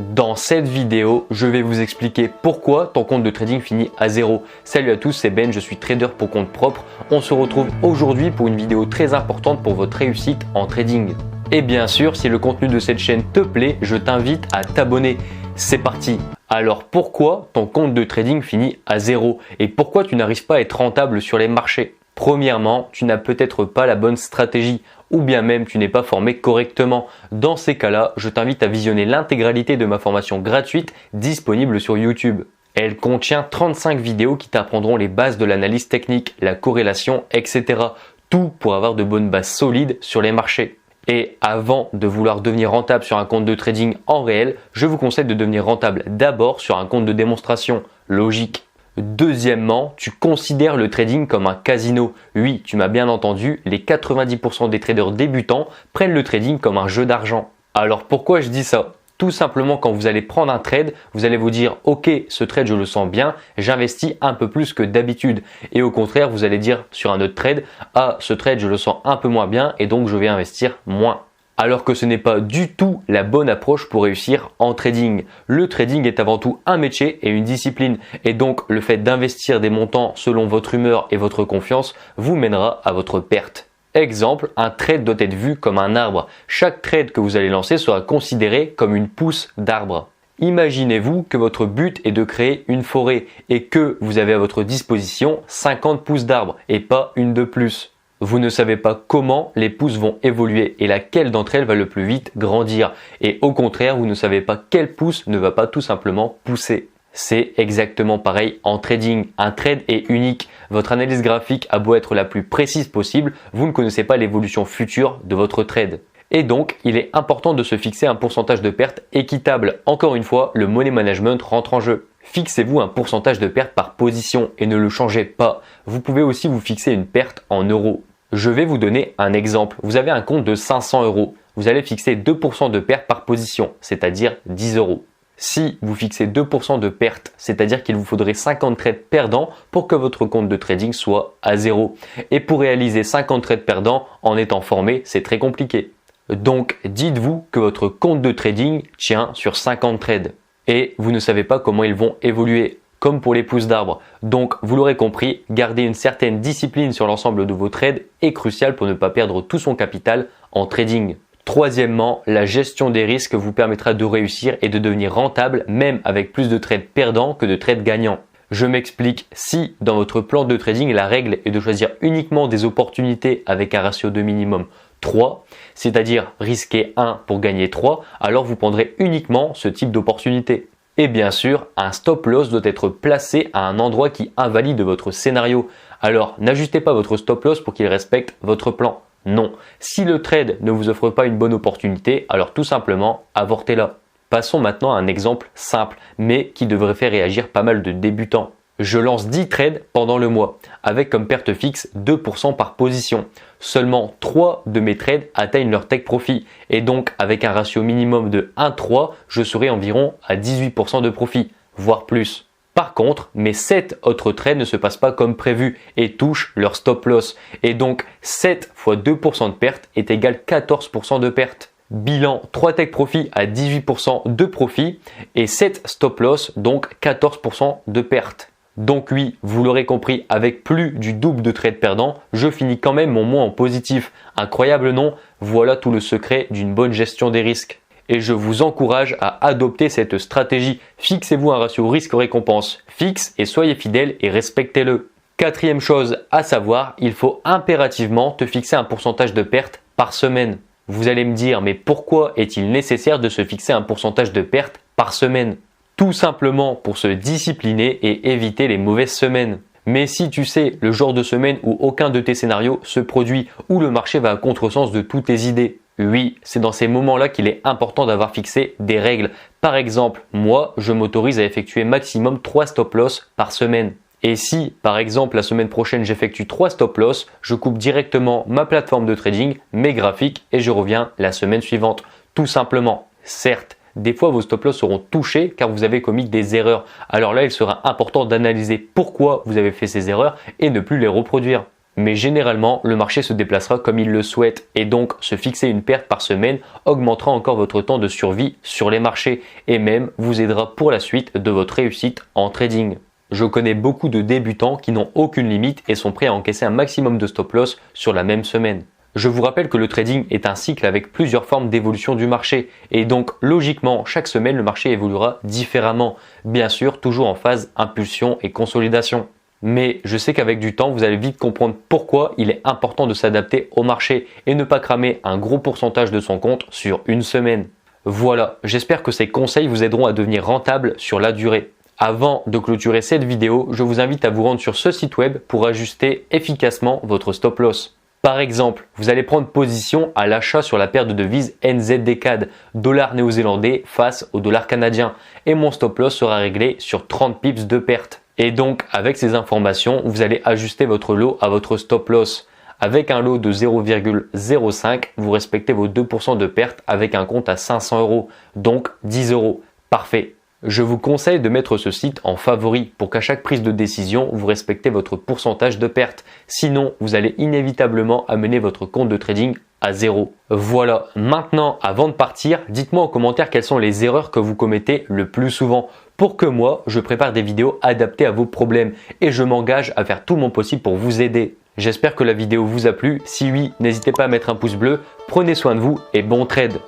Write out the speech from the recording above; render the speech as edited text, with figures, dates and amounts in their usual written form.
Dans cette vidéo, je vais vous expliquer pourquoi ton compte de trading finit à zéro. Salut à tous, c'est Ben, je suis trader pour compte propre. On se retrouve aujourd'hui pour une vidéo très importante pour votre réussite en trading. Et bien sûr, si le contenu de cette chaîne te plaît, je t'invite à t'abonner. C'est parti! Alors pourquoi ton compte de trading finit à zéro et pourquoi tu n'arrives pas à être rentable sur les marchés? Premièrement, tu n'as peut-être pas la bonne stratégie ou bien même tu n'es pas formé correctement. Dans ces cas-là, je t'invite à visionner l'intégralité de ma formation gratuite disponible sur YouTube. Elle contient 35 vidéos qui t'apprendront les bases de l'analyse technique, la corrélation, etc. Tout pour avoir de bonnes bases solides sur les marchés. Et avant de vouloir devenir rentable sur un compte de trading en réel, je vous conseille de devenir rentable d'abord sur un compte de démonstration. Logique. Deuxièmement, tu considères le trading comme un casino. Oui, tu m'as bien entendu, les 90% des traders débutants prennent le trading comme un jeu d'argent. Alors pourquoi je dis ça? Tout simplement, quand vous allez prendre un trade, vous allez vous dire « Ok, ce trade je le sens bien, j'investis un peu plus que d'habitude ». Et au contraire, vous allez dire sur un autre trade « Ah, ce trade je le sens un peu moins bien et donc je vais investir moins ». Alors que ce n'est pas du tout la bonne approche pour réussir en trading. Le trading est avant tout un métier et une discipline. Et donc, le fait d'investir des montants selon votre humeur et votre confiance vous mènera à votre perte. Exemple, un trade doit être vu comme un arbre. Chaque trade que vous allez lancer sera considéré comme une pousse d'arbre. Imaginez-vous que votre but est de créer une forêt et que vous avez à votre disposition 50 pousses d'arbres et pas une de plus. Vous ne savez pas comment les pousses vont évoluer et laquelle d'entre elles va le plus vite grandir. Et au contraire, vous ne savez pas quelle pousse ne va pas tout simplement pousser. C'est exactement pareil en trading. Un trade est unique. Votre analyse graphique a beau être la plus précise possible, vous ne connaissez pas l'évolution future de votre trade. Et donc, il est important de se fixer un pourcentage de perte équitable. Encore une fois, le money management rentre en jeu. Fixez-vous un pourcentage de perte par position et ne le changez pas. Vous pouvez aussi vous fixer une perte en euros. Je vais vous donner un exemple. Vous avez un compte de 500 euros. Vous allez fixer 2% de perte par position, c'est-à-dire 10 euros. Si vous fixez 2% de perte, c'est-à-dire qu'il vous faudrait 50 trades perdants pour que votre compte de trading soit à zéro. Et pour réaliser 50 trades perdants en étant formé, c'est très compliqué. Donc, dites-vous que votre compte de trading tient sur 50 trades. Et vous ne savez pas comment ils vont évoluer. Comme pour les pousses d'arbres. Donc, vous l'aurez compris, garder une certaine discipline sur l'ensemble de vos trades est crucial pour ne pas perdre tout son capital en trading. Troisièmement, la gestion des risques vous permettra de réussir et de devenir rentable même avec plus de trades perdants que de trades gagnants. Je m'explique, si dans votre plan de trading, la règle est de choisir uniquement des opportunités avec un ratio de minimum 3, c'est-à-dire risquer 1 pour gagner 3, alors vous prendrez uniquement ce type d'opportunité. Et bien sûr, un stop loss doit être placé à un endroit qui invalide votre scénario. Alors, n'ajustez pas votre stop loss pour qu'il respecte votre plan. Non. Si le trade ne vous offre pas une bonne opportunité, alors tout simplement, avortez-la. Passons maintenant à un exemple simple, mais qui devrait faire réagir pas mal de débutants. Je lance 10 trades pendant le mois, avec comme perte fixe 2% par position. Seulement 3 de mes trades atteignent leur take profit et donc avec un ratio minimum de 1,3, je serai environ à 18% de profit, voire plus. Par contre, mes 7 autres trades ne se passent pas comme prévu et touchent leur stop loss. Et donc 7 fois 2% de perte est égal 14% de perte. Bilan 3 take profit à 18% de profit et 7 stop loss, donc 14% de perte. Donc oui, vous l'aurez compris, avec plus du double de trades perdants, je finis quand même mon mois en positif. Incroyable non? Voilà tout le secret d'une bonne gestion des risques. Et je vous encourage à adopter cette stratégie. Fixez-vous un ratio risque-récompense fixe et soyez fidèle et respectez-le. Quatrième chose à savoir, il faut impérativement te fixer un pourcentage de perte par semaine. Vous allez me dire, mais pourquoi est-il nécessaire de se fixer un pourcentage de perte par semaine? Tout simplement pour se discipliner et éviter les mauvaises semaines. Mais si tu sais le genre de semaine où aucun de tes scénarios se produit, où le marché va à contresens de toutes tes idées, oui, c'est dans ces moments-là qu'il est important d'avoir fixé des règles. Par exemple, moi, je m'autorise à effectuer maximum 3 stop loss par semaine. Et si, par exemple, la semaine prochaine, j'effectue 3 stop loss, je coupe directement ma plateforme de trading, mes graphiques et je reviens la semaine suivante. Tout simplement. Certes, des fois vos stop loss seront touchés car vous avez commis des erreurs. Alors là, il sera important d'analyser pourquoi vous avez fait ces erreurs et ne plus les reproduire. Mais généralement, le marché se déplacera comme il le souhaite et donc se fixer une perte par semaine augmentera encore votre temps de survie sur les marchés et même vous aidera pour la suite de votre réussite en trading. Je connais beaucoup de débutants qui n'ont aucune limite et sont prêts à encaisser un maximum de stop loss sur la même semaine. Je vous rappelle que le trading est un cycle avec plusieurs formes d'évolution du marché et donc logiquement chaque semaine le marché évoluera différemment, bien sûr toujours en phase impulsion et consolidation. Mais je sais qu'avec du temps vous allez vite comprendre pourquoi il est important de s'adapter au marché et ne pas cramer un gros pourcentage de son compte sur une semaine. Voilà, j'espère que ces conseils vous aideront à devenir rentable sur la durée. Avant de clôturer cette vidéo, je vous invite à vous rendre sur ce site web pour ajuster efficacement votre stop loss. Par exemple, vous allez prendre position à l'achat sur la paire de devises NZD-CAD, dollar néo-zélandais face au dollar canadien et mon stop loss sera réglé sur 30 pips de perte. Et donc avec ces informations, vous allez ajuster votre lot à votre stop loss. Avec un lot de 0,05, vous respectez vos 2% de perte avec un compte à 500 €, donc 10 €. Parfait. Je vous conseille de mettre ce site en favori pour qu'à chaque prise de décision, vous respectez votre pourcentage de perte. Sinon, vous allez inévitablement amener votre compte de trading à zéro. Voilà, maintenant avant de partir, dites-moi en commentaire quelles sont les erreurs que vous commettez le plus souvent pour que moi, je prépare des vidéos adaptées à vos problèmes et je m'engage à faire tout mon possible pour vous aider. J'espère que la vidéo vous a plu. Si oui, n'hésitez pas à mettre un pouce bleu. Prenez soin de vous et bon trade.